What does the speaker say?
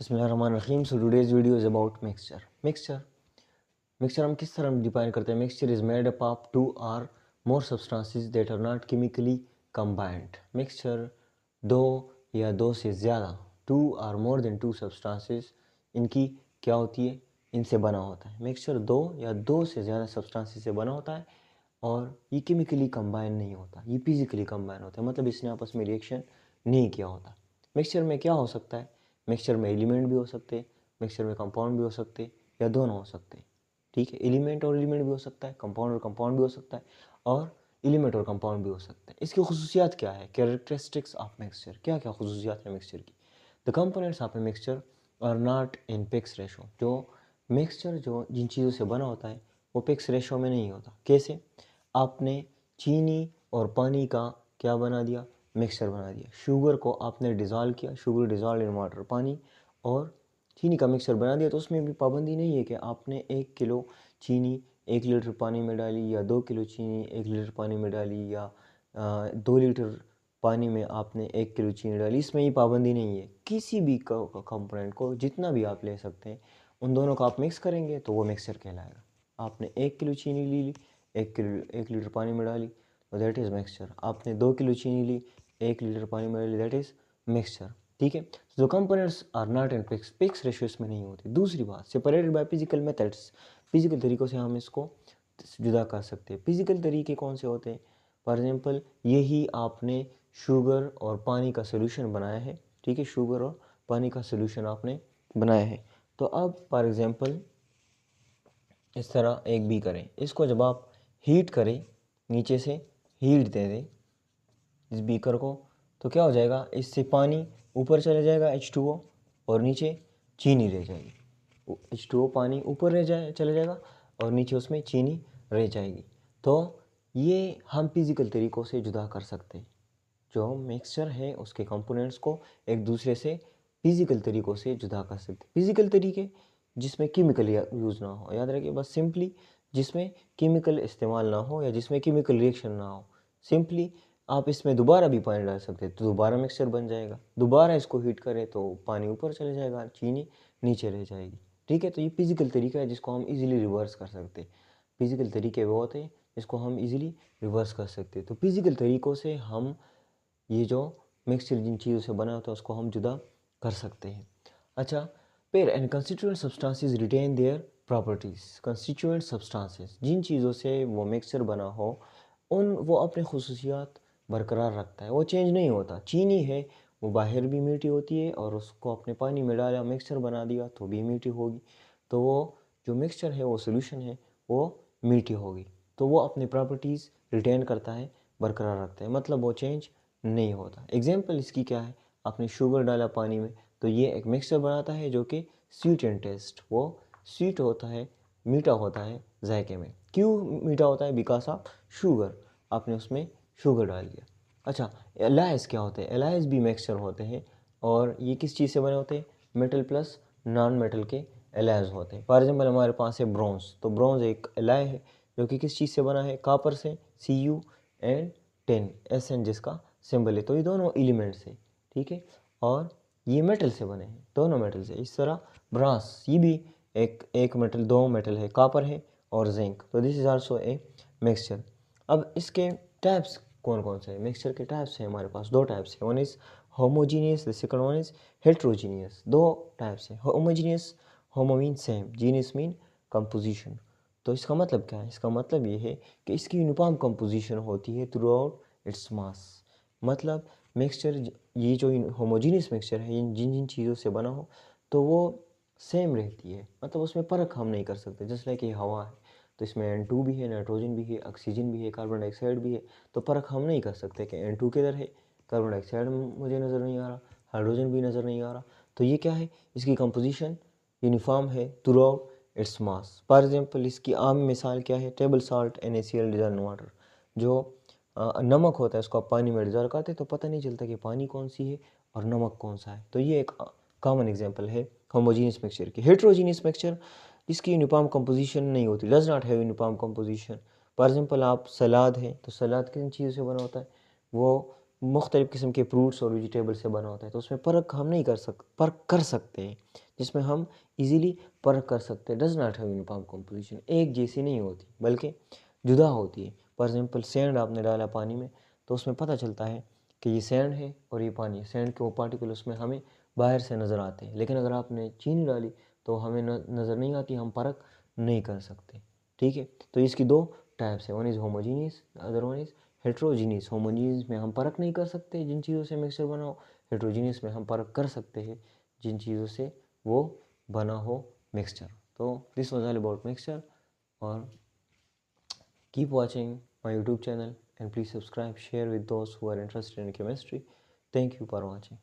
बिस्मिल्लाहिर्रहमानिर्रहीम। So today's video is about mixture हम किस तरह डिफाइन करते हैं। Mixture is made up of two or more substances that are not chemically combined. Mixture दो या दो से ज़्यादा, two or more than two substances, इनकी क्या होती है, इनसे बना होता है। मिक्सचर दो या दो से ज़्यादा सब्सटेंसेस से बना होता है और ये केमिकली कंबाइन नहीं होता, ये फिजिकली कंबाइन होता है, मतलब इसने आपस में रिएक्शन नहीं किया होता। मिक्सचर में क्या हो सकता है, मिक्सचर में एलिमेंट भी हो सकते, मिक्सचर में कंपाउंड भी हो सकते या दोनों हो सकते। ठीक है, एलिमेंट और एलिमेंट भी हो सकता है, कंपाउंड और कंपाउंड भी हो सकता है, और एलिमेंट और कंपाउंड भी हो सकते हैं। इसकी खुसूसियात क्या है, कैरेक्टरिस्टिक्स ऑफ मिक्सचर, क्या क्या खुसूसियात है मिक्सचर की। The components of a mixture are not in fix ratio. जो मिक्सचर जो जिन चीज़ों से बना होता है वो फिक्स रेशो में नहीं होता। कैसे, आपने चीनी और पानी का क्या बना दिया, मिक्सचर बना दिया। शुगर को आपने डिज़ोल्व किया, शुगर डिज़ोल्व इन वाटर, पानी और चीनी का मिक्सचर बना दिया, तो उसमें भी पाबंदी नहीं है कि आपने 1 किलो चीनी 1 लीटर पानी में डाली, या 2 किलो चीनी 1 लीटर पानी में डाली, या 2 लीटर पानी में आपने 1 किलो चीनी डाली। इसमें ये पाबंदी नहीं है। किसी भी कंपोनेंट को जितना भी आप ले सकते हैं, उन दोनों को आप मिक्स करेंगे तो वो मिक्सचर कहलाएगा। आपने 1 किलो चीनी ली, 1 लीटर पानी में डाली, तो दैट इज़ मिक्सचर। आपने 2 किलो चीनी ली, 1 लीटर पानी में डाली, दैट इज़ मिक्सचर। ठीक है, जो components are not in fix ratios में नहीं होती। दूसरी बात, separated by physical methods, physical तरीक़ों से हम इसको जुदा कर सकते हैं। फिजिकल तरीके कौन से होते हैं, फॉर एग्जांपल यही आपने शुगर और पानी का सोल्यूशन बनाया है। ठीक है, शुगर और पानी का सोल्यूशन आपने बनाया है, तो अब फॉर एग्जांपल इस तरह एक बी करें, इसको जब आप हीट करें, नीचे से हीट दे दें इस बीकर को, तो क्या हो जाएगा, इससे पानी ऊपर चले जाएगा H2O, और नीचे चीनी रह जाएगी। H2O पानी ऊपर चले जाएगा और नीचे उसमें चीनी रह जाएगी। तो ये हम फिज़िकल तरीक़ों से जुदा कर सकते हैं। जो मिक्सचर है उसके कंपोनेंट्स को एक दूसरे से फिज़िकल तरीक़ों से जुदा कर सकते हैं। फिज़िकल तरीके जिसमें केमिकल यूज़ ना हो, याद रखिए, बस सिंपली जिसमें केमिकल इस्तेमाल ना हो या जिसमें केमिकल रिएक्शन ना हो। सिंपली आप इसमें दोबारा भी पानी डाल सकते हैं तो दोबारा मिक्सचर बन जाएगा। दोबारा इसको हीट करें तो पानी ऊपर चले जाएगा, चीनी नीचे रह जाएगी। ठीक है, तो ये फिज़िकल तरीका है जिसको हम इजीली रिवर्स कर सकते हैं। फिज़िकल तरीके वो होते हैं जिसको हम इजीली रिवर्स कर सकते हैं। तो फिज़िकल तरीक़ों से हम ये जो मिक्सचर जिन चीज़ों से बना होता है उसको हम जुदा कर सकते हैं। अच्छा, pure and constituent substances retain their properties. Constituent substances, जिन चीज़ों से वो मिक्सचर बना हो, वो अपने खुसूसियात बरकरार रखता है, वो चेंज नहीं होता। चीनी है, वो बाहर भी मीठी होती है, और उसको अपने पानी में डाला, मिक्सचर बना दिया तो भी मीठी होगी। तो वो जो मिक्सचर है, वो सोल्यूशन है, वो मीठी होगी। तो वो अपनी प्रॉपर्टीज़ रिटेन करता है, बरकरार रखता है, मतलब वो चेंज नहीं होता। एग्जाम्पल इसकी क्या है, आपने शुगर डाला पानी में, तो ये एक मिक्सचर बनाता है जो कि स्वीट एंड टेस्ट, वो स्वीट होता है, मीठा होता है जायके में। क्यों मीठा होता है, बिकॉज ऑफ शुगर, आपने उसमें शुगर डाल दिया। अच्छा, एलाइज क्या होते हैं, एलाइज भी मिक्सचर होते हैं, और ये किस चीज़ से बने होते हैं, मेटल प्लस नॉन मेटल के एलाइज होते हैं। फॉर एग्जाम्पल हमारे पास है ब्रोंज, तो ब्रोंज एक एलाय है जो कि किस चीज़ से बना है, कापर से, Cu एंड 10 SN जिसका सिंबल है। तो ये दोनों एलिमेंट्स है, ठीक है, और ये मेटल से बने हैं, दोनों मेटल से। इस तरह ब्रास, ये भी एक मेटल, दो मेटल है, कापर है और जिंक। तो this is also a mixture. अब इसके टाइप्स कौन कौन से हैं, मिक्सचर के टाइप्स हैं हमारे पास, दो टाइप्स हैं। One is homogeneous, the second one is heterogeneous. दो टाइप्स हैं। Homogeneous, homo mean same, genius mean composition. तो इसका मतलब क्या है, इसका मतलब ये है कि इसकी यूनिफॉर्म कंपोजिशन होती है थ्रू आउट इट्स मास। मतलब मिक्सचर, ये जो होमोजीनियस मिक्सचर है, जिन जिन चीज़ों से बना हो तो वो सेम रहती है, मतलब उसमें फ़र्क हम नहीं कर सकते। जैसे लाइक ये हवा है, तो इसमें N2 भी है, नाइट्रोजन भी है, ऑक्सीजन भी है, कार्बन डाइऑक्साइड भी है। तो फ़र्क हम नहीं कर सकते कि N2 किधर है, कार्बन डाइऑक्साइड मुझे नज़र नहीं आ रहा, हाइड्रोजन भी नज़र नहीं आ रहा। तो ये क्या है, इसकी कंपोजिशन यूनिफॉर्म है through out its mass. For example इसकी आम मिसाल क्या है, table salt NaCl dissolve water. जो नमक होता है उसको आप पानी में डिजॉल्व करते हैं तो पता नहीं चलता कि पानी कौन सी है और नमक कौन सा है। तो ये एक कॉमन एग्जांपल है होमोजीनियस मिक्सचर की। हेट्रोजीनियस मिक्सचर, जिसकी यूनिफॉर्म कंपोजिशन नहीं होती, does not have uniform composition. For example आप सलाद है, तो सलाद किन चीज़ों से बना होता है, वो मुख्तलिफ़ किस्म के फ्रूट्स और वेजिटेबल से बना होता है, तो उसमें परख हम नहीं कर सकते, परख कर सकते हैं, जिसमें हम इजीली परख कर सकते हैं। Does not have uniform composition, एक जैसी नहीं होती बल्कि जुदा होती है। फॉर एग्जांपल सैंड आपने डाला पानी में तो उसमें पता चलता है कि ये सैंड है और ये पानी है। सैंड के वो पार्टिकल उसमें हमें बाहर से नज़र आते हैं, लेकिन अगर आपने चीनी डाली तो हमें नज़र नहीं आती, हम परख नहीं कर सकते। ठीक है, तो इसकी दो टाइप्स है, one is homogeneous, other one is heterogeneous. Homogeneous में हम परख नहीं कर सकते जिन चीज़ों से मिक्सचर बना हो, हेट्रोजीनियस में हम परख कर सकते हैं जिन चीज़ों से वो बना हो मिक्सचर। तो this was all about mixture, और keep watching my YouTube channel and please subscribe, share with those who are interested in chemistry. Thank you for watching.